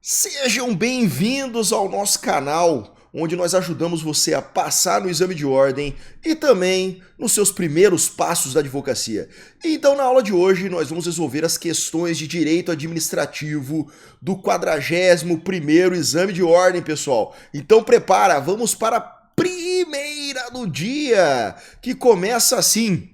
Sejam bem-vindos ao nosso canal, onde nós ajudamos você a passar no exame de ordem e também nos seus primeiros passos da advocacia. Então, na aula de hoje, nós vamos resolver as questões de direito administrativo do 41º exame de ordem, pessoal. Então, prepara, vamos para a primeira do dia, que começa assim.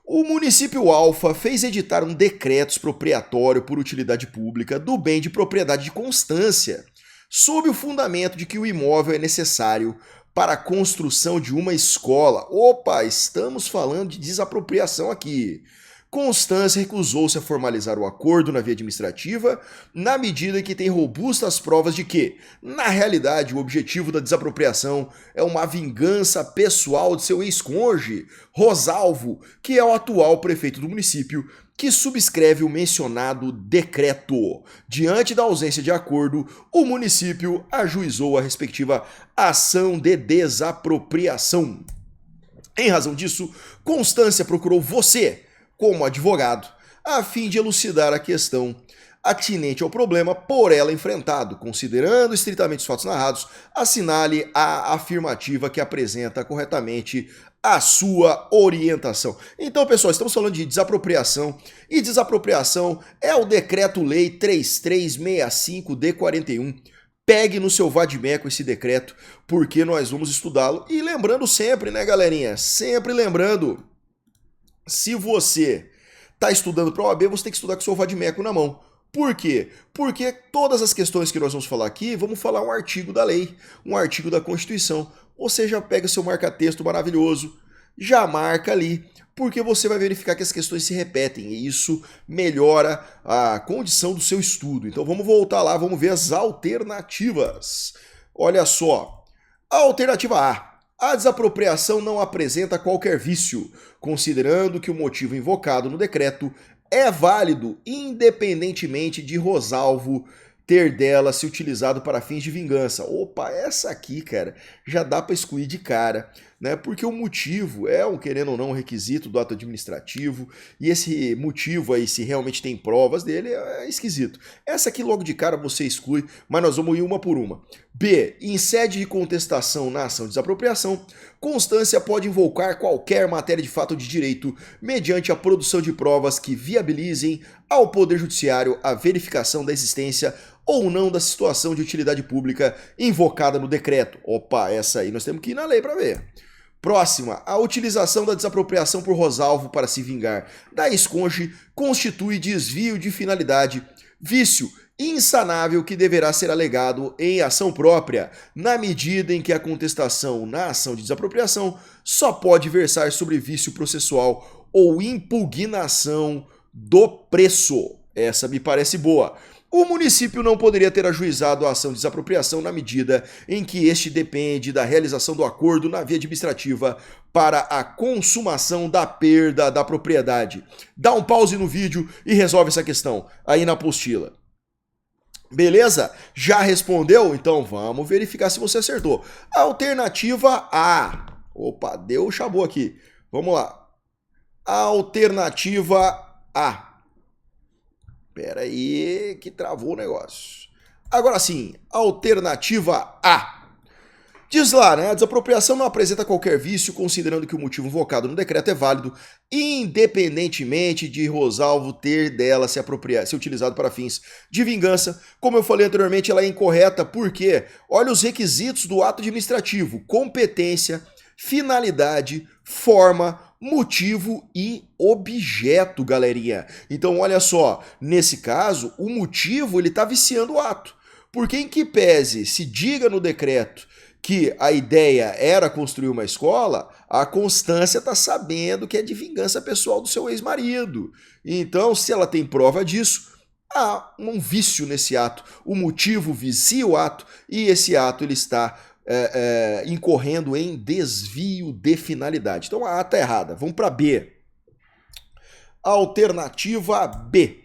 O município Alfa fez editar um decreto expropriatório por utilidade pública do bem de propriedade de Constância, sob o fundamento de que o imóvel é necessário para a construção de uma escola. Opa, estamos falando de desapropriação aqui. Constância recusou-se a formalizar o acordo na via administrativa, na medida em que tem robustas provas de que, na realidade, o objetivo da desapropriação é uma vingança pessoal de seu ex-cônjuge, Rosalvo, que é o atual prefeito do município, que subscreve o mencionado decreto. Diante da ausência de acordo, o município ajuizou a respectiva ação de desapropriação. Em razão disso, Constância procurou você, como advogado, a fim de elucidar a questão atinente ao problema por ela enfrentado. Considerando estritamente os fatos narrados, assinale a afirmativa que apresenta corretamente a sua orientação. Então, pessoal, estamos falando de desapropriação, e desapropriação é o Decreto-Lei 3365-D41. Pegue no seu vadimeco esse decreto, porque nós vamos estudá-lo. E lembrando sempre, né, galerinha? Sempre lembrando, se você está estudando para a OAB, você tem que estudar com o seu vadimeco na mão. Por quê? Porque todas as questões que nós vamos falar aqui, vamos falar um artigo da lei, um artigo da Constituição. Você já pega seu marca-texto maravilhoso, já marca ali, porque você vai verificar que as questões se repetem e isso melhora a condição do seu estudo. Então vamos voltar lá, vamos ver as alternativas. Olha só, a alternativa A. A desapropriação não apresenta qualquer vício, considerando que o motivo invocado no decreto é válido independentemente de Rosalvo ter dela se utilizado para fins de vingança. Opa, essa aqui, cara, já dá para excluir de cara, né? Porque o motivo é, querendo ou não, um requisito do ato administrativo, e esse motivo aí, se realmente tem provas dele, é esquisito. Essa aqui logo de cara você exclui, mas nós vamos ir uma por uma. B. Em sede de contestação na ação de desapropriação, Constância pode invocar qualquer matéria de fato ou de direito mediante a produção de provas que viabilizem ao Poder Judiciário a verificação da existência ou não da situação de utilidade pública invocada no decreto. Opa, essa aí nós temos que ir na lei para ver. Próxima, a utilização da desapropriação por Rosalvo para se vingar da ex-cônjuge constitui desvio de finalidade, vício insanável que deverá ser alegado em ação própria, na medida em que a contestação na ação de desapropriação só pode versar sobre vício processual ou impugnação do preço. Essa me parece boa. O município não poderia ter ajuizado a ação de desapropriação na medida em que este depende da realização do acordo na via administrativa para a consumação da perda da propriedade. Dá um pause no vídeo e resolve essa questão aí na apostila. Beleza? Já respondeu? Então vamos verificar se você acertou. Alternativa A. Opa, deu o chabu aqui. Vamos lá. Alternativa A. Pera aí que travou o negócio. Agora sim, alternativa A. Diz lá, né? A desapropriação não apresenta qualquer vício, considerando que o motivo invocado no decreto é válido, independentemente de Rosalvo ter dela se utilizado para fins de vingança. Como eu falei anteriormente, ela é incorreta porque olha os requisitos do ato administrativo: competência, finalidade, forma, motivo e objeto, galerinha. Então, olha só, nesse caso, o motivo ele está viciando o ato. Porque em que pese se diga no decreto que a ideia era construir uma escola, a Constância está sabendo que é de vingança pessoal do seu ex-marido. Então, se ela tem prova disso, há um vício nesse ato. O motivo vicia o ato e esse ato ele está incorrendo em desvio de finalidade. Então a A está errada. Vamos para B. Alternativa B.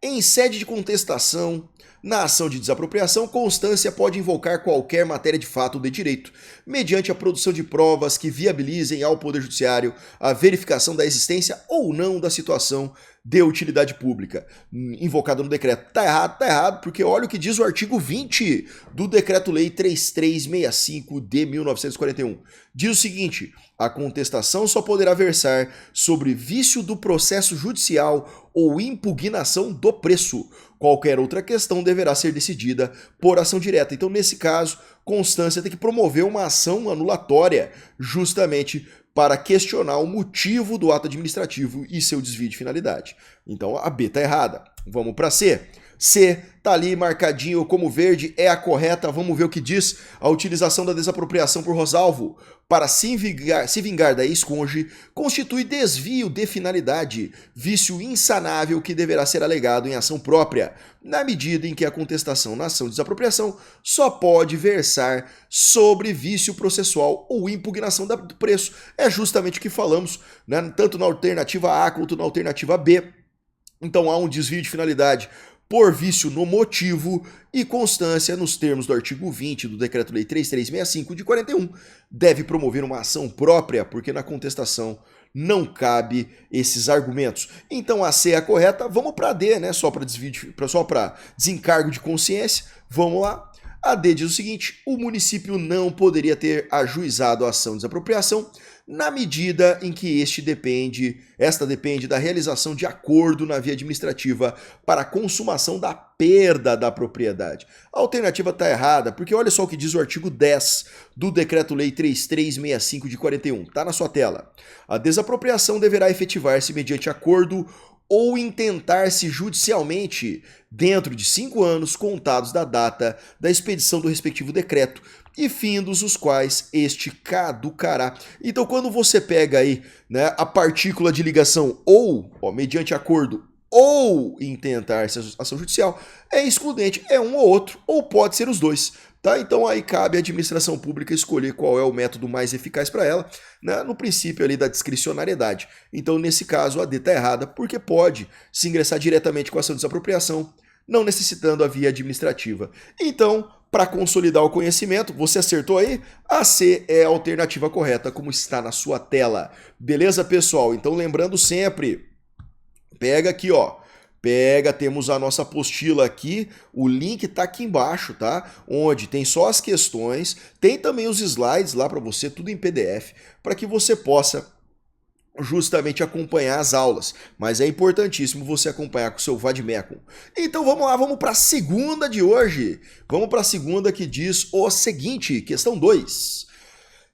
Em sede de contestação, na ação de desapropriação, Constância pode invocar qualquer matéria de fato ou de direito, mediante a produção de provas que viabilizem ao Poder Judiciário a verificação da existência ou não da situação de utilidade pública invocada no decreto. Tá errado, porque olha o que diz o artigo 20 do Decreto-Lei 3365 de 1941. Diz o seguinte: a contestação só poderá versar sobre vício do processo judicial ou impugnação do preço. Qualquer outra questão deverá ser decidida por ação direta. Então, nesse caso, Constância tem que promover uma ação anulatória, justamente para questionar o motivo do ato administrativo e seu desvio de finalidade. Então, a B está errada. Vamos para C. C tá ali marcadinho como verde, é a correta. Vamos ver o que diz. A utilização da desapropriação por Rosalvo para se vingar da ex-cônjuge constitui desvio de finalidade, vício insanável que deverá ser alegado em ação própria, na medida em que a contestação na ação de desapropriação só pode versar sobre vício processual ou impugnação do preço. É justamente o que falamos, né, tanto na alternativa A quanto na alternativa B. Então há um desvio de finalidade por vício no motivo e Constância, nos termos do artigo 20 do Decreto-Lei 3365 de 41, deve promover uma ação própria, porque na contestação não cabe esses argumentos. Então a C é a correta, vamos para a D, né? Só para desencargo de consciência, vamos lá. A D diz o seguinte: o município não poderia ter ajuizado a ação de desapropriação na medida em que esta depende da realização de acordo na via administrativa para a consumação da perda da propriedade. A alternativa está errada, porque olha só o que diz o artigo 10 do Decreto-Lei 3365 de 41. Está na sua tela. A desapropriação deverá efetivar-se mediante acordo ou intentar-se judicialmente dentro de 5 anos contados da data da expedição do respectivo decreto, e findos os quais este caducará. Então, quando você pega aí, né, a partícula de ligação ou, mediante acordo ou intentar-se ação judicial, é excludente, é um ou outro, ou pode ser os dois. Tá? Então aí cabe à administração pública escolher qual é o método mais eficaz para ela, né, no princípio ali da discricionariedade. Então, nesse caso, a D está errada, porque pode se ingressar diretamente com a ação de desapropriação, não necessitando a via administrativa. Então, para consolidar o conhecimento, você acertou aí? A C é a alternativa correta, como está na sua tela. Beleza, pessoal? Então, lembrando sempre, pega aqui, ó. Temos a nossa apostila aqui, o link tá aqui embaixo, tá? Onde tem só as questões, tem também os slides lá para você, tudo em PDF, para que você possa justamente acompanhar as aulas, mas é importantíssimo você acompanhar com o seu Vadmecum. Então vamos lá, vamos para a segunda de hoje. Vamos para a segunda que diz o seguinte, questão 2.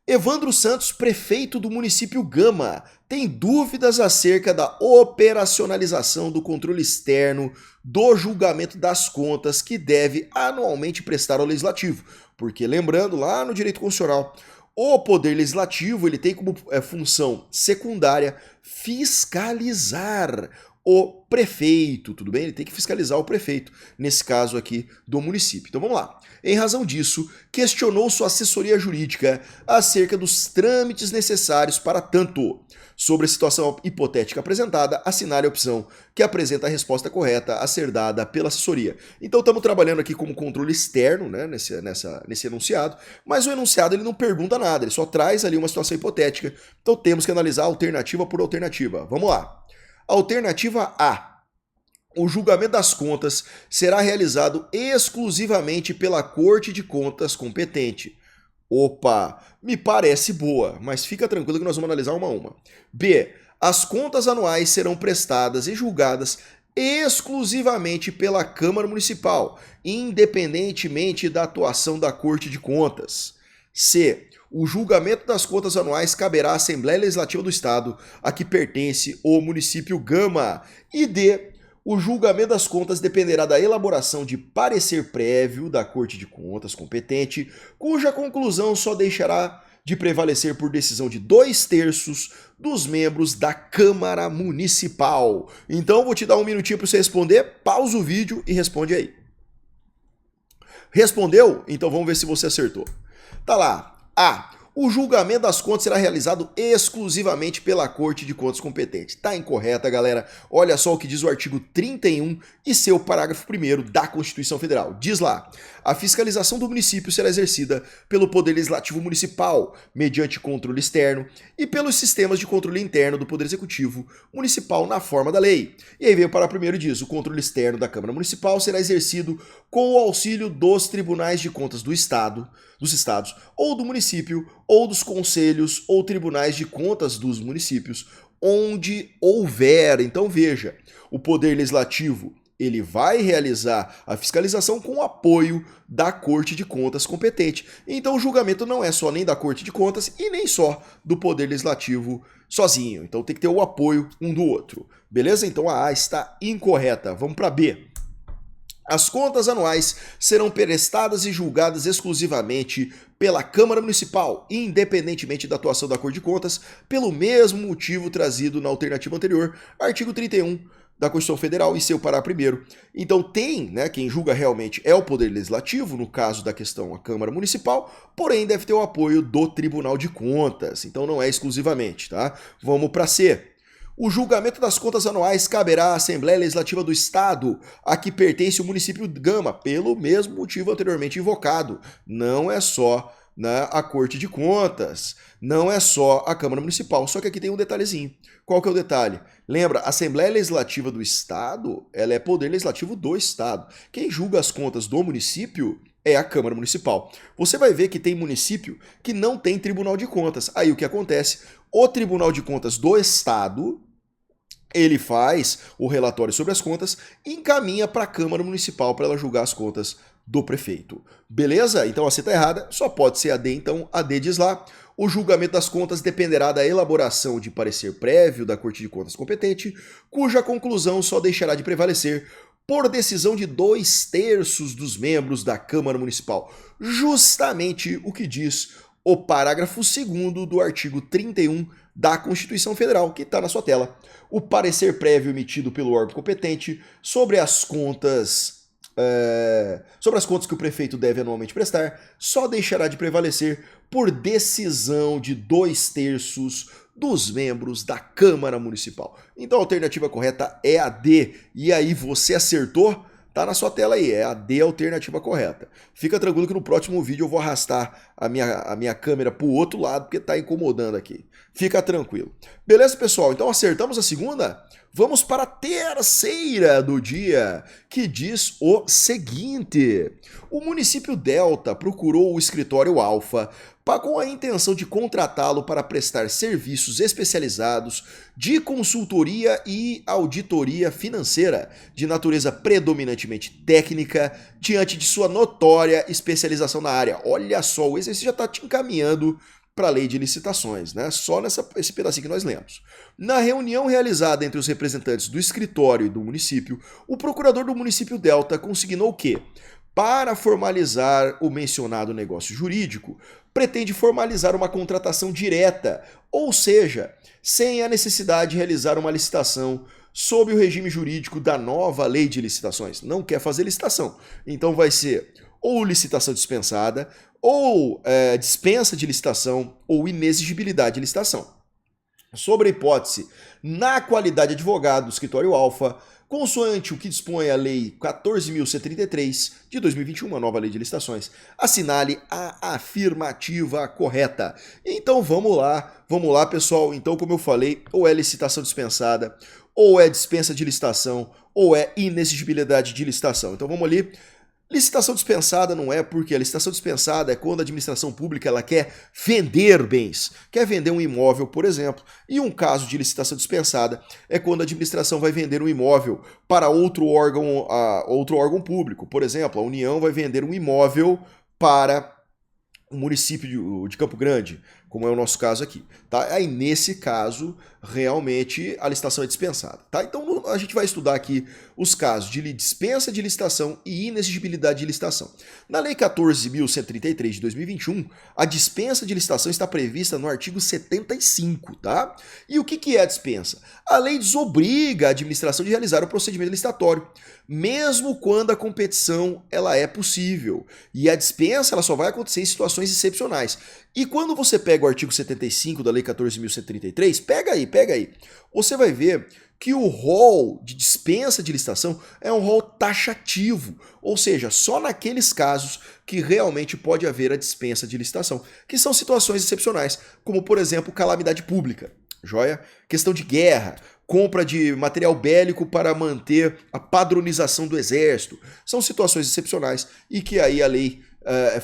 Evandro Santos, prefeito do município Gama, tem dúvidas acerca da operacionalização do controle externo do julgamento das contas que deve anualmente prestar ao Legislativo. Porque, lembrando, lá no direito constitucional, o Poder Legislativo ele tem como função secundária fiscalizar o prefeito, tudo bem? Ele tem que fiscalizar o prefeito, nesse caso aqui do município. Então vamos lá. Em razão disso, questionou sua assessoria jurídica acerca dos trâmites necessários para tanto. Sobre a situação hipotética apresentada, assinale a opção que apresenta a resposta correta a ser dada pela assessoria. Então estamos trabalhando aqui como controle externo, né, nesse enunciado, mas o enunciado ele não pergunta nada, ele só traz ali uma situação hipotética. Então temos que analisar alternativa por alternativa. Vamos lá. Alternativa A. O julgamento das contas será realizado exclusivamente pela Corte de Contas competente. Opa, me parece boa, mas fica tranquilo que nós vamos analisar uma a uma. B. As contas anuais serão prestadas e julgadas exclusivamente pela Câmara Municipal, independentemente da atuação da Corte de Contas. C. O julgamento das contas anuais caberá à Assembleia Legislativa do Estado, a que pertence o município Gama. E D. O julgamento das contas dependerá da elaboração de parecer prévio da Corte de Contas competente, cuja conclusão só deixará de prevalecer por decisão de 2/3 dos membros da Câmara Municipal. Então, vou te dar um minutinho para você responder, pausa o vídeo e responde aí. Respondeu? Então vamos ver se você acertou. Tá lá. A. o julgamento das contas será realizado exclusivamente pela Corte de Contas competente. Tá incorreta, galera. Olha só o que diz o artigo 31 e seu parágrafo 1º da Constituição Federal. Diz lá: a fiscalização do município será exercida pelo Poder Legislativo Municipal, mediante controle externo, e pelos sistemas de controle interno do Poder Executivo Municipal na forma da lei. E aí vem o parágrafo 1º e diz: o controle externo da Câmara Municipal será exercido com o auxílio dos tribunais de contas do Estado, dos estados, ou do município, ou dos conselhos ou tribunais de contas dos municípios, onde houver. Então veja, o Poder Legislativo ele vai realizar a fiscalização com o apoio da Corte de Contas competente. Então o julgamento não é só nem da Corte de Contas e nem só do Poder Legislativo sozinho. Então tem que ter o apoio um do outro. Beleza? Então a A está incorreta. Vamos para B. As contas anuais serão prestadas e julgadas exclusivamente pela Câmara Municipal, independentemente da atuação da Corte de Contas, pelo mesmo motivo trazido na alternativa anterior, artigo 31 da Constituição Federal e seu parágrafo 1º. Então tem, né, quem julga realmente é o Poder Legislativo, no caso da questão a Câmara Municipal, porém deve ter o apoio do Tribunal de Contas, então não é exclusivamente, tá? Vamos para C. O julgamento das contas anuais caberá à Assembleia Legislativa do Estado, a que pertence o município Gama, pelo mesmo motivo anteriormente invocado. Não é só a Corte de Contas, não é só a Câmara Municipal, só que aqui tem um detalhezinho. Qual que é o detalhe? Lembra, a Assembleia Legislativa do Estado, ela é poder legislativo do Estado. Quem julga as contas do município é a Câmara Municipal. Você vai ver que tem município que não tem Tribunal de Contas. Aí o que acontece? O Tribunal de Contas do Estado, ele faz o relatório sobre as contas e encaminha para a Câmara Municipal para ela julgar as contas do prefeito. Beleza? Então a C está errada, só pode ser a D, então a D diz lá: o julgamento das contas dependerá da elaboração de parecer prévio da Corte de Contas competente, cuja conclusão só deixará de prevalecer por decisão de 2/3 dos membros da Câmara Municipal. Justamente o que diz o parágrafo 2º do artigo 31 da Constituição Federal, que está na sua tela. O parecer prévio emitido pelo órgão competente sobre as contas que o prefeito deve anualmente prestar só deixará de prevalecer por decisão de 2/3 dos membros da Câmara Municipal. Então a alternativa correta é a D. E aí, você acertou? Tá na sua tela aí, é a D a alternativa correta. Fica tranquilo que no próximo vídeo eu vou arrastar a minha câmera pro outro lado, porque tá incomodando aqui. Fica tranquilo. Beleza, pessoal? Então acertamos a segunda? Vamos para a terceira do dia, que diz o seguinte: o município Delta procurou o escritório Alfa com a intenção de contratá-lo para prestar serviços especializados de consultoria e auditoria financeira, de natureza predominantemente técnica, diante de sua notória especialização na área. Olha só, o exercício já está te encaminhando para a lei de licitações, né? Só esse pedacinho que nós lemos. Na reunião realizada entre os representantes do escritório e do município, o procurador do município Delta consignou que, para formalizar o mencionado negócio jurídico, pretende formalizar uma contratação direta, ou seja, sem a necessidade de realizar uma licitação sob o regime jurídico da nova lei de licitações. Não quer fazer licitação. Então vai ser ou licitação dispensada, ou dispensa de licitação, ou inexigibilidade de licitação. Sobre a hipótese, na qualidade de advogado do escritório Alfa, consoante o que dispõe a Lei 14.133 de 2021, uma nova lei de licitações, assinale a afirmativa correta. Então vamos lá pessoal. Então, como eu falei, ou é licitação dispensada, ou é dispensa de licitação, ou é inexigibilidade de licitação. Então vamos ali. Licitação dispensada não é, porque a licitação dispensada é quando a administração pública ela quer vender bens, quer vender um imóvel, por exemplo. E um caso de licitação dispensada é quando a administração vai vender um imóvel para outro órgão público. Por exemplo, a União vai vender um imóvel para o município de Campo Grande, como é o nosso caso aqui, tá? Aí nesse caso, realmente a licitação é dispensada, tá? Então a gente vai estudar aqui os casos de dispensa de licitação e inexigibilidade de licitação. Na Lei 14.133 de 2021, a dispensa de licitação está prevista no artigo 75, tá? E o que é a dispensa? A lei desobriga a administração de realizar o procedimento licitatório, mesmo quando a competição ela é possível. E a dispensa ela só vai acontecer em situações excepcionais. E quando você pega o artigo 75 da Lei 14.133, pega aí, você vai ver que o rol de dispensa de licitação é um rol taxativo, ou seja, só naqueles casos que realmente pode haver a dispensa de licitação, que são situações excepcionais, como por exemplo calamidade pública, joia? Questão de guerra, compra de material bélico para manter a padronização do exército, são situações excepcionais e que aí a lei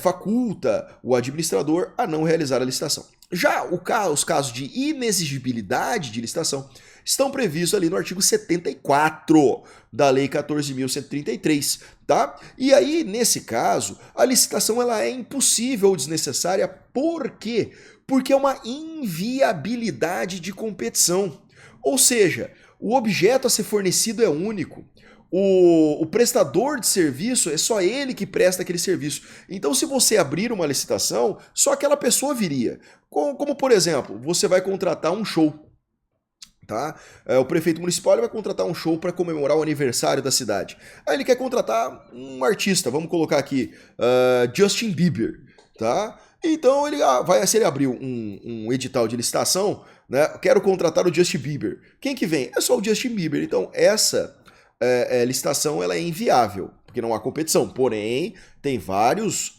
faculta o administrador a não realizar a licitação. Já os casos de inexigibilidade de licitação estão previstos ali no artigo 74 da Lei 14.133, tá? E aí, nesse caso, a licitação ela é impossível ou desnecessária. Por quê? Porque é uma inviabilidade de competição. Ou seja, o objeto a ser fornecido é único. O prestador de serviço é só ele que presta aquele serviço. Então, se você abrir uma licitação, só aquela pessoa viria. Como por exemplo, você vai contratar um show. Tá? O prefeito municipal vai contratar um show para comemorar o aniversário da cidade. Aí ele quer contratar um artista, vamos colocar aqui, Justin Bieber. Tá? Então se ele abrir um edital de licitação, né, quero contratar o Justin Bieber. Quem que vem? É só o Justin Bieber. Então essa licitação ela é inviável, porque não há competição. Porém, tem vários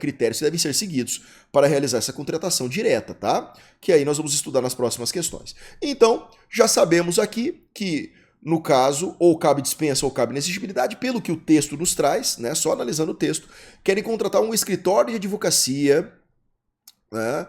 critérios que devem ser seguidos para realizar essa contratação direta, tá? Que aí nós vamos estudar nas próximas questões. Então, já sabemos aqui que, no caso, ou cabe dispensa ou cabe inexigibilidade, pelo que o texto nos traz, né? Só analisando o texto, querem contratar um escritório de advocacia, né,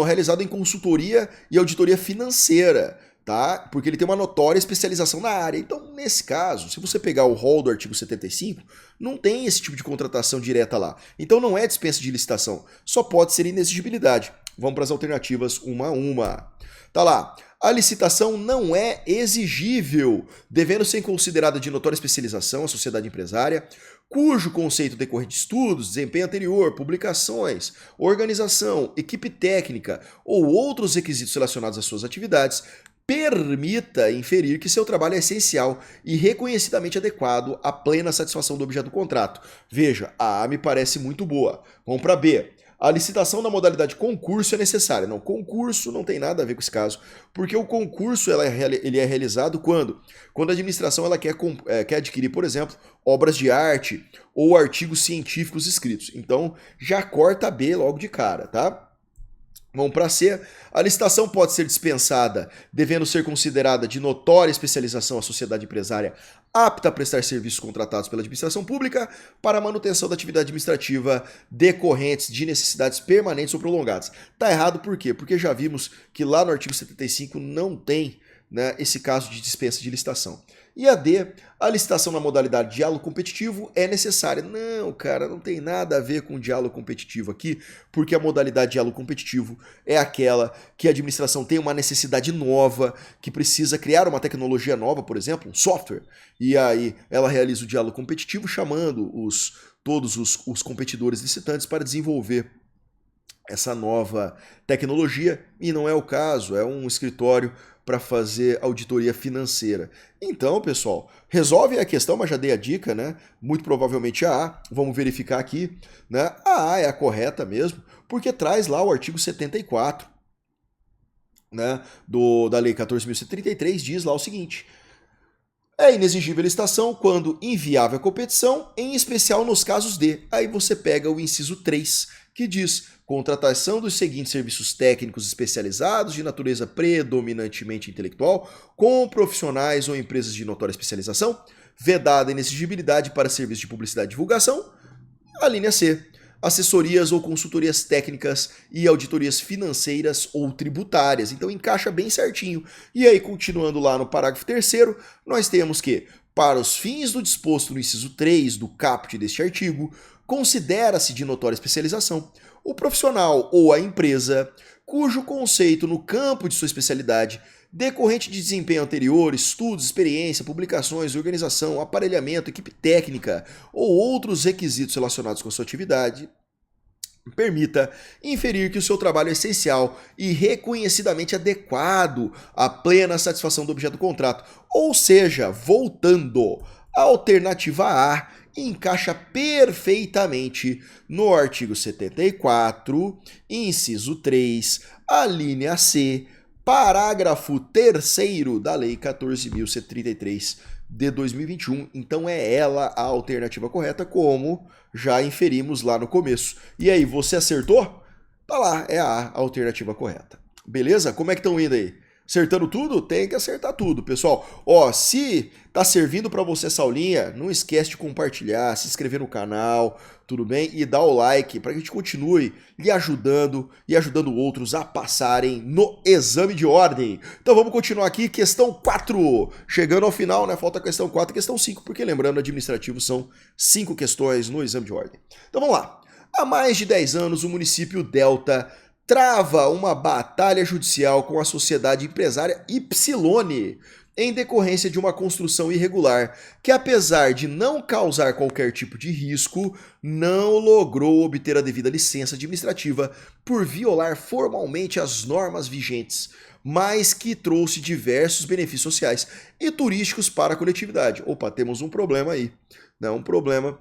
realizado em consultoria e auditoria financeira, tá? Porque ele tem uma notória especialização na área. Então, nesse caso, se você pegar o rol do artigo 75, não tem esse tipo de contratação direta lá. Então não é dispensa de licitação, só pode ser inexigibilidade. Vamos para as alternativas uma a uma. Tá lá. A licitação não é exigível, devendo ser considerada de notória especialização a sociedade empresária, cujo conceito decorre de estudos, desempenho anterior, publicações, organização, equipe técnica ou outros requisitos relacionados às suas atividades, permita inferir que seu trabalho é essencial e reconhecidamente adequado à plena satisfação do objeto do contrato. Veja, a A me parece muito boa. Vamos para B. A licitação na modalidade concurso é necessária. Não, concurso não tem nada a ver com esse caso, porque o concurso ele é realizado quando a administração ela quer adquirir, por exemplo, obras de arte ou artigos científicos escritos. Então, já corta a B logo de cara, tá? Vamos para C. A licitação pode ser dispensada, devendo ser considerada de notória especialização a sociedade empresária apta a prestar serviços contratados pela administração pública para a manutenção da atividade administrativa decorrentes de necessidades permanentes ou prolongadas. Tá errado por quê? Porque já vimos que lá no artigo 75 não tem, né, esse caso de dispensa de licitação. E a D, a licitação na modalidade diálogo competitivo é necessária. Não, cara, não tem nada a ver com diálogo competitivo aqui, porque a modalidade diálogo competitivo é aquela que a administração tem uma necessidade nova, que precisa criar uma tecnologia nova, por exemplo, um software, e aí ela realiza o diálogo competitivo chamando todos os competidores licitantes para desenvolver essa nova tecnologia, e não é o caso, é um escritório para fazer auditoria financeira. Então, pessoal, resolve a questão, mas já dei a dica, né? Muito provavelmente a A, vamos verificar aqui, né? A A é a correta mesmo, porque traz lá o artigo 74, né, da Lei 14.133, diz lá o seguinte: é inexigível a licitação quando inviável a competição, em especial nos casos de. Aí você pega o inciso 3, que diz: contratação dos seguintes serviços técnicos especializados de natureza predominantemente intelectual com profissionais ou empresas de notória especialização, vedada a inexigibilidade para serviços de publicidade e divulgação. A linha C, assessorias ou consultorias técnicas e auditorias financeiras ou tributárias. Então encaixa bem certinho. E aí, continuando lá no parágrafo 3º, nós temos que, para os fins do disposto no inciso 3 do caput deste artigo, considera-se de notória especialização o profissional ou a empresa cujo conceito no campo de sua especialidade, decorrente de desempenho anterior, estudos, experiência, publicações, organização, aparelhamento, equipe técnica ou outros requisitos relacionados com a sua atividade, permita inferir que o seu trabalho é essencial e reconhecidamente adequado à plena satisfação do objeto do contrato. Ou seja, voltando, a alternativa A encaixa perfeitamente no artigo 74, inciso 3, a linha C, parágrafo 3º da Lei 14.133 de 2021. Então é ela a alternativa correta, como já inferimos lá no começo. E aí, você acertou? Tá lá, é a alternativa correta. Beleza? Como é que estão indo aí? Acertando tudo? Tem que acertar tudo, pessoal. Ó, se tá servindo para você essa aulinha, não esquece de compartilhar, se inscrever no canal, tudo bem? E dar o like para que a gente continue lhe ajudando e ajudando outros a passarem no exame de ordem. Então vamos continuar aqui, questão 4. Chegando ao final, né? Falta a questão 4 e questão 5, porque lembrando, administrativo são 5 questões no exame de ordem. Então vamos lá. Há mais de 10 anos, o município Delta trava uma batalha judicial com a sociedade empresária Ypsilone, em decorrência de uma construção irregular, que apesar de não causar qualquer tipo de risco, não logrou obter a devida licença administrativa por violar formalmente as normas vigentes, mas que trouxe diversos benefícios sociais e turísticos para a coletividade. Opa, temos um problema aí, né? Um problema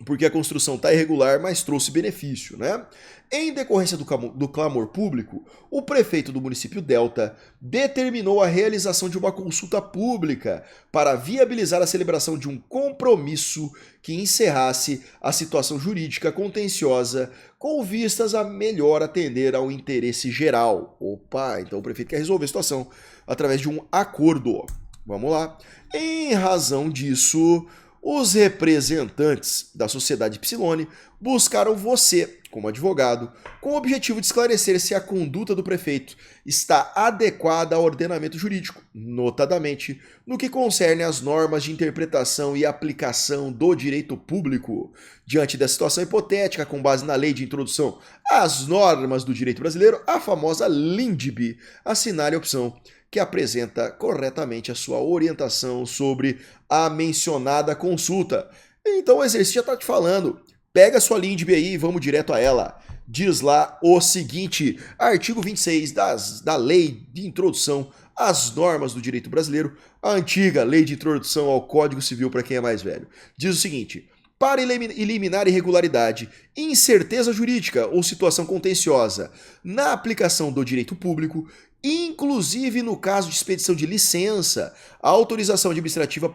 porque a construção está irregular, mas trouxe benefício, né? Em decorrência do clamor público, o prefeito do município Delta determinou a realização de uma consulta pública para viabilizar a celebração de um compromisso que encerrasse a situação jurídica contenciosa com vistas a melhor atender ao interesse geral. Opa, então o prefeito quer resolver a situação através de um acordo. Vamos lá. Em razão disso, os representantes da sociedade Ypsilone buscaram você, como advogado, com o objetivo de esclarecer se a conduta do prefeito está adequada ao ordenamento jurídico, notadamente no que concerne às normas de interpretação e aplicação do direito público. Diante da situação hipotética, com base na lei de introdução às normas do direito brasileiro, a famosa LINDB, assinale a opção que apresenta corretamente a sua orientação sobre a mencionada consulta. Então o exercício já está te falando. Pega a sua LINDB aí e vamos direto a ela. Diz lá o seguinte, artigo 26 da Lei de Introdução às Normas do Direito Brasileiro, a antiga Lei de Introdução ao Código Civil para quem é mais velho. Diz o seguinte: para eliminar irregularidade, incerteza jurídica ou situação contenciosa na aplicação do direito público, inclusive no caso de expedição de licença, a autoridade administrativa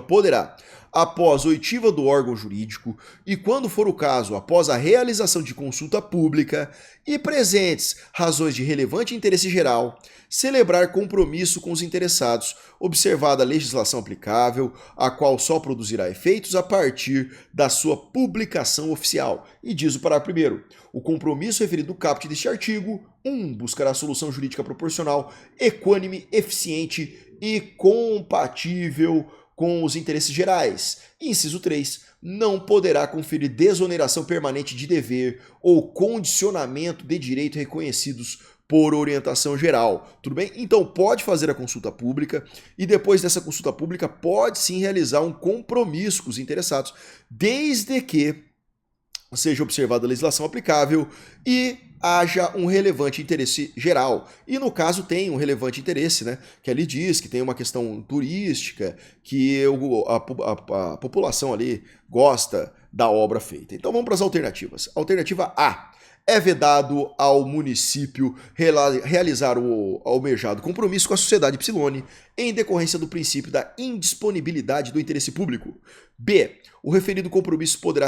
poderá, após oitiva do órgão jurídico e, quando for o caso, após a realização de consulta pública e presentes razões de relevante interesse geral, celebrar compromisso com os interessados, observada a legislação aplicável, a qual só produzirá efeitos a partir da sua publicação oficial. E diz o parágrafo 1º, o compromisso referido no caput deste artigo, 1. Buscará solução jurídica proporcional, equânime, eficiente e compatível com os interesses gerais. Inciso 3. Não poderá conferir desoneração permanente de dever ou condicionamento de direito reconhecidos por orientação geral. Tudo bem? Então pode fazer a consulta pública e depois dessa consulta pública pode sim realizar um compromisso com os interessados, desde que seja observada a legislação aplicável e haja um relevante interesse geral. E no caso tem um relevante interesse, né? Que ali diz que tem uma questão turística, que a população ali gosta da obra feita. Então vamos para as alternativas. Alternativa A. É vedado ao município realizar o almejado compromisso com a sociedade Ypsilone em decorrência do princípio da indisponibilidade do interesse público. B. O referido compromisso poderá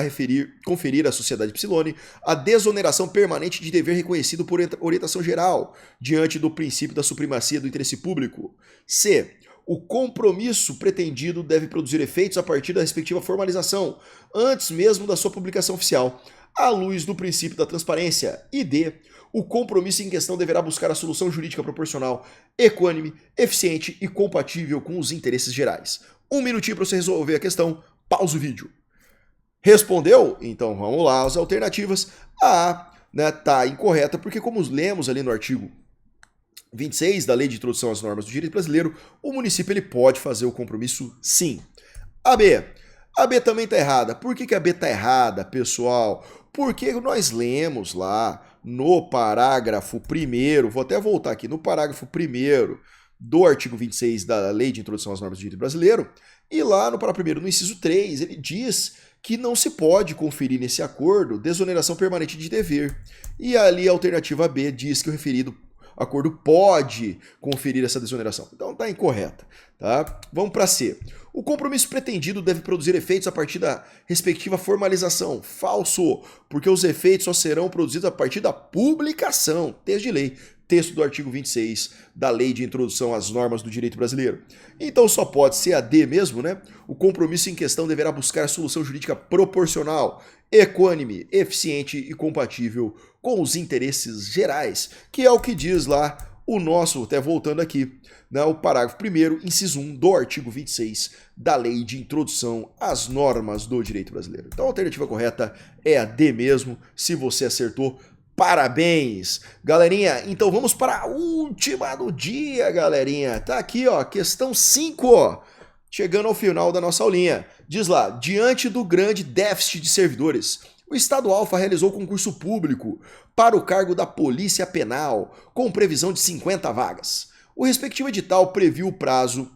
conferir à sociedade Ypsilone a desoneração permanente de dever reconhecido por orientação geral, diante do princípio da supremacia do interesse público. C. O compromisso pretendido deve produzir efeitos a partir da respectiva formalização, antes mesmo da sua publicação oficial, à luz do princípio da transparência. E D. O compromisso em questão deverá buscar a solução jurídica proporcional, equânime, eficiente e compatível com os interesses gerais. Um minutinho para você resolver a questão. Pausa o vídeo. Respondeu? Então vamos lá, as alternativas. A, né, tá incorreta, porque como lemos ali no artigo 26 da Lei de Introdução às Normas do Direito Brasileiro, o município ele pode fazer o compromisso sim. A B. A B também está errada. Por que a B está errada, pessoal? Porque nós lemos lá no parágrafo 1º, vou até voltar aqui, no parágrafo 1º do artigo 26 da Lei de Introdução às Normas do Direito Brasileiro, e lá no parágrafo 1º, no inciso 3, ele diz que não se pode conferir nesse acordo desoneração permanente de dever. E ali a alternativa B diz que o referido acordo pode conferir essa desoneração. Então está incorreta. Tá? Vamos para C. O compromisso pretendido deve produzir efeitos a partir da respectiva formalização. Falso, porque os efeitos só serão produzidos a partir da publicação. Texto de lei. Texto do artigo 26 da Lei de Introdução às Normas do Direito Brasileiro. Então só pode ser a D mesmo, né? O compromisso em questão deverá buscar a solução jurídica proporcional, equânime, eficiente e compatível com os interesses gerais, que é o que diz lá o nosso, até voltando aqui, né, o parágrafo 1º, inciso 1 do artigo 26 da Lei de Introdução às Normas do Direito Brasileiro. Então a alternativa correta é a D mesmo. Se você acertou, parabéns! Galerinha, então vamos para a última do dia, galerinha. Tá aqui, ó, questão 5, ó, chegando ao final da nossa aulinha. Diz lá, diante do grande déficit de servidores, o Estado Alfa realizou concurso público para o cargo da Polícia Penal, com previsão de 50 vagas. O respectivo edital previu o prazo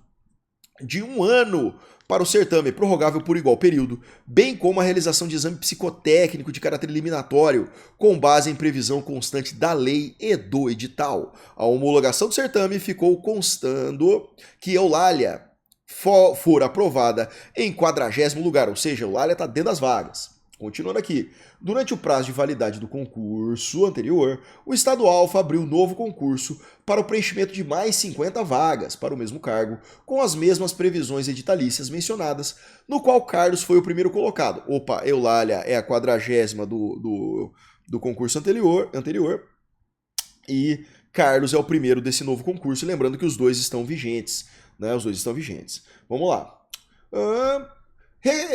de 1 ano para o certame, prorrogável por igual período, bem como a realização de exame psicotécnico de caráter eliminatório, com base em previsão constante da lei e do edital. A homologação do certame ficou constando que Eulália for aprovada em 40º lugar, ou seja, Eulália está dentro das vagas. Continuando aqui, durante o prazo de validade do concurso anterior, o Estado Alfa abriu novo concurso para o preenchimento de mais 50 vagas para o mesmo cargo, com as mesmas previsões editalícias mencionadas, no qual Carlos foi o primeiro colocado. Opa, Eulália é a 40ª do concurso anterior, e Carlos é o primeiro desse novo concurso, lembrando que os dois estão vigentes, né? Os dois estão vigentes. Vamos lá.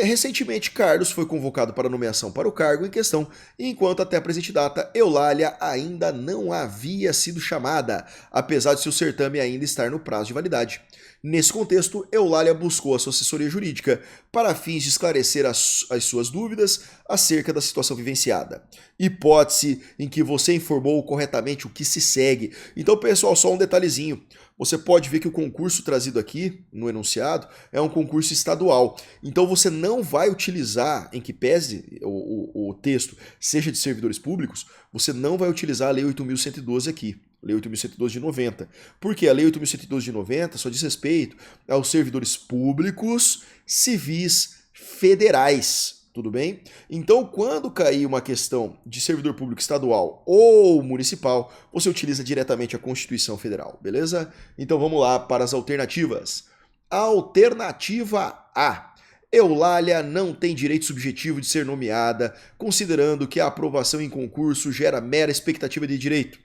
Recentemente, Carlos foi convocado para nomeação para o cargo em questão, enquanto até a presente data, Eulália ainda não havia sido chamada, apesar de seu certame ainda estar no prazo de validade. Nesse contexto, Eulália buscou a sua assessoria jurídica para fins de esclarecer as suas dúvidas acerca da situação vivenciada. Hipótese em que você informou corretamente o que se segue. Então, pessoal, só um detalhezinho. Você pode ver que o concurso trazido aqui no enunciado é um concurso estadual. Então você não vai utilizar, em que pese o texto seja de servidores públicos, você não vai utilizar a Lei 8.112 aqui. Lei 8.112 de 90. Porque a Lei 8.112 de 90 só diz respeito aos servidores públicos civis federais. Tudo bem? Então, quando cair uma questão de servidor público estadual ou municipal, você utiliza diretamente a Constituição Federal, beleza? Então vamos lá para as alternativas. Alternativa A. Eulália não tem direito subjetivo de ser nomeada, considerando que a aprovação em concurso gera mera expectativa de direito.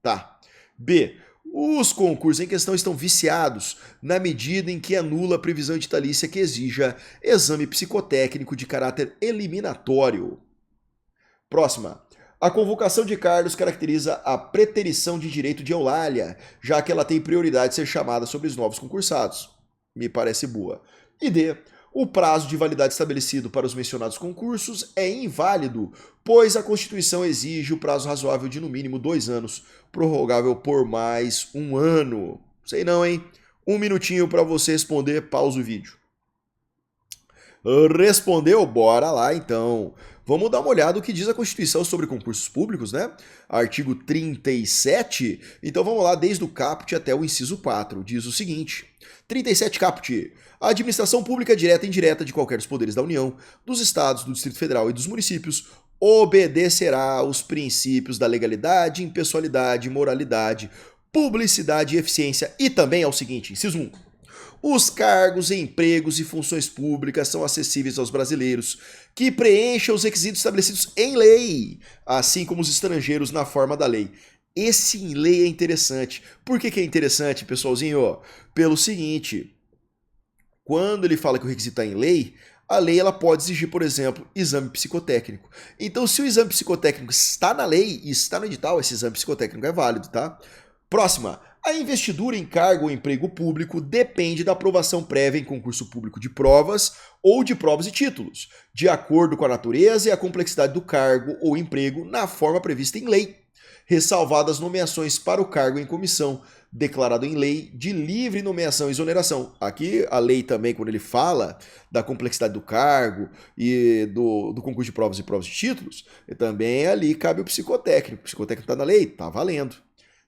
Tá. B. Os concursos em questão estão viciados na medida em que anula a previsão editalícia que exija exame psicotécnico de caráter eliminatório. Próxima. A convocação de Carlos caracteriza a preterição de direito de Eulália, já que ela tem prioridade de ser chamada sobre os novos concursados. Me parece boa. E D. O prazo de validade estabelecido para os mencionados concursos é inválido, pois a Constituição exige o prazo razoável de no mínimo 2 anos, prorrogável por mais 1 ano. Sei não, hein? 1 minutinho para você responder, pausa o vídeo. Respondeu? Bora lá então. Vamos dar uma olhada no que diz a Constituição sobre concursos públicos, né? Artigo 37. Então vamos lá, desde o caput até o inciso 4. Diz o seguinte: 37 caput. A administração pública direta e indireta de qualquer dos poderes da União, dos Estados, do Distrito Federal e dos municípios obedecerá aos princípios da legalidade, impessoalidade, moralidade, publicidade e eficiência. E também ao seguinte, inciso 1. Os cargos, empregos e funções públicas são acessíveis aos brasileiros que preencham os requisitos estabelecidos em lei, assim como os estrangeiros na forma da lei. Esse em lei é interessante. Por que é interessante, pessoalzinho? Pelo seguinte: quando ele fala que o requisito está em lei, a lei ela pode exigir, por exemplo, exame psicotécnico. Então, se o exame psicotécnico está na lei e está no edital, esse exame psicotécnico é válido, tá? Próxima. A investidura em cargo ou emprego público depende da aprovação prévia em concurso público de provas ou de provas e títulos, de acordo com a natureza e a complexidade do cargo ou emprego na forma prevista em lei, ressalvadas nomeações para o cargo em comissão, declarado em lei de livre nomeação e exoneração. Aqui a lei também, quando ele fala da complexidade do cargo e do concurso de provas e provas de títulos, também ali cabe o psicotécnico. O psicotécnico está na lei, está valendo.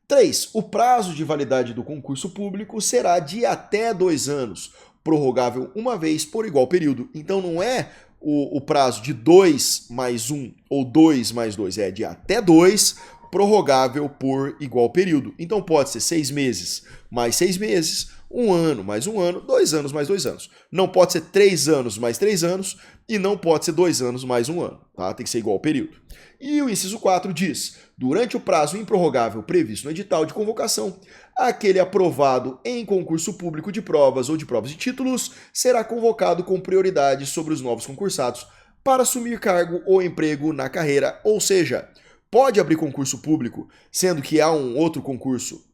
3. O prazo de validade do concurso público será de até 2 anos, prorrogável uma vez por igual período. Então não é o prazo de 2 mais 1 ou 2 mais 2, é de até 2, prorrogável por igual período. Então pode ser 6 meses mais 6 meses, 1 ano mais 1 ano, 2 anos mais 2 anos. Não pode ser 3 anos mais 3 anos e não pode ser 2 anos mais 1 ano, tá? Tem que ser igual período. E o inciso 4 diz: durante o prazo improrrogável previsto no edital de convocação, aquele aprovado em concurso público de provas ou de provas de títulos será convocado com prioridade sobre os novos concursados para assumir cargo ou emprego na carreira. Ou seja, pode abrir concurso público, sendo que há um outro concurso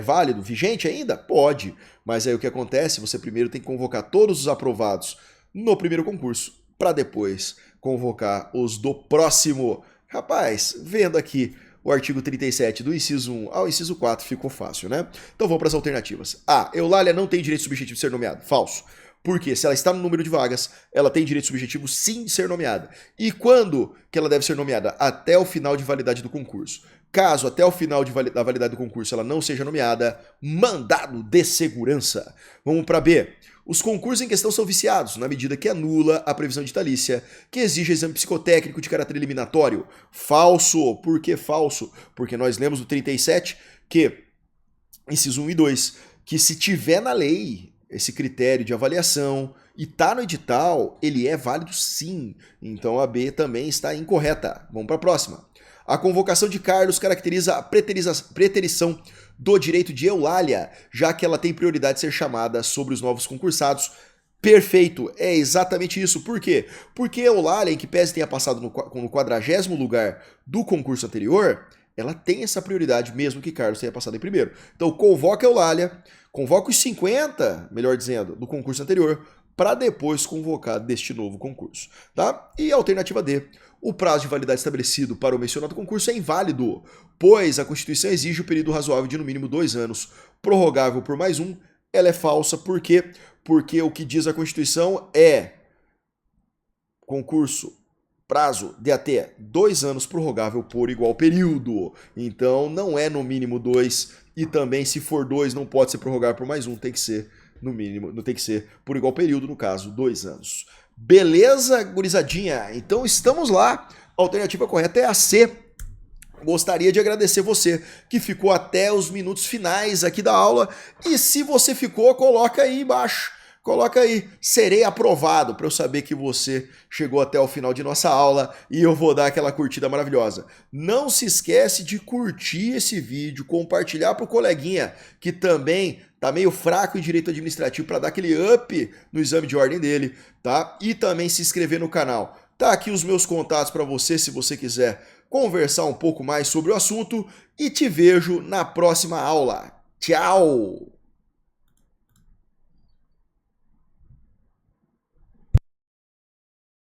válido, vigente ainda? Pode, mas aí o que acontece? Você primeiro tem que convocar todos os aprovados no primeiro concurso, para depois convocar os do próximo. Rapaz, vendo aqui o artigo 37 do inciso 1 ao inciso 4 ficou fácil, né? Então vamos para as alternativas. A. Eulália não tem direito subjetivo de ser nomeada. Falso. Porque se ela está no número de vagas, ela tem direito subjetivo sim de ser nomeada. E quando que ela deve ser nomeada? Até o final de validade do concurso. Caso até o final da validade do concurso ela não seja nomeada, mandado de segurança. Vamos para B. Os concursos em questão são viciados, na medida que anula a previsão ditalícia, que exige exame psicotécnico de caráter eliminatório. Falso. Por que falso? Porque nós lemos no 37 que, inciso 1 e 2, que se tiver na lei esse critério de avaliação e tá no edital, ele é válido sim. Então a B também está incorreta. Vamos para a próxima. A convocação de Carlos caracteriza a preterição do direito de Eulália, já que ela tem prioridade de ser chamada sobre os novos concursados. Perfeito, é exatamente isso. Por quê? Porque Eulália, em que pese tenha passado no 40º lugar do concurso anterior, ela tem essa prioridade mesmo que Carlos tenha passado em primeiro. Então convoca Eulália, convoca os 50, melhor dizendo, do concurso anterior, para depois convocar deste novo concurso, tá? E a alternativa D, o prazo de validade estabelecido para o mencionado concurso é inválido, pois a Constituição exige o período razoável de no mínimo 2 anos, prorrogável por mais 1. Ela é falsa, por quê? Porque o que diz a Constituição é concurso, prazo de até 2 anos, prorrogável por igual período. Então não é no mínimo 2, e também se for 2 não pode ser prorrogável por mais 1, tem que ser no mínimo, não tem que ser por igual período, no caso, 2 anos. Beleza, gurizadinha? Então estamos lá. A alternativa correta é a C. Gostaria de agradecer você que ficou até os minutos finais aqui da aula. E se você ficou, coloca aí embaixo. Coloca aí, serei aprovado, para eu saber que você chegou até o final de nossa aula e eu vou dar aquela curtida maravilhosa. Não se esquece de curtir esse vídeo, compartilhar para o coleguinha que também tá meio fraco em direito administrativo para dar aquele up no exame de ordem dele, tá? E também se inscrever no canal. Tá aqui os meus contatos para você, se você quiser conversar um pouco mais sobre o assunto, e te vejo na próxima aula. Tchau!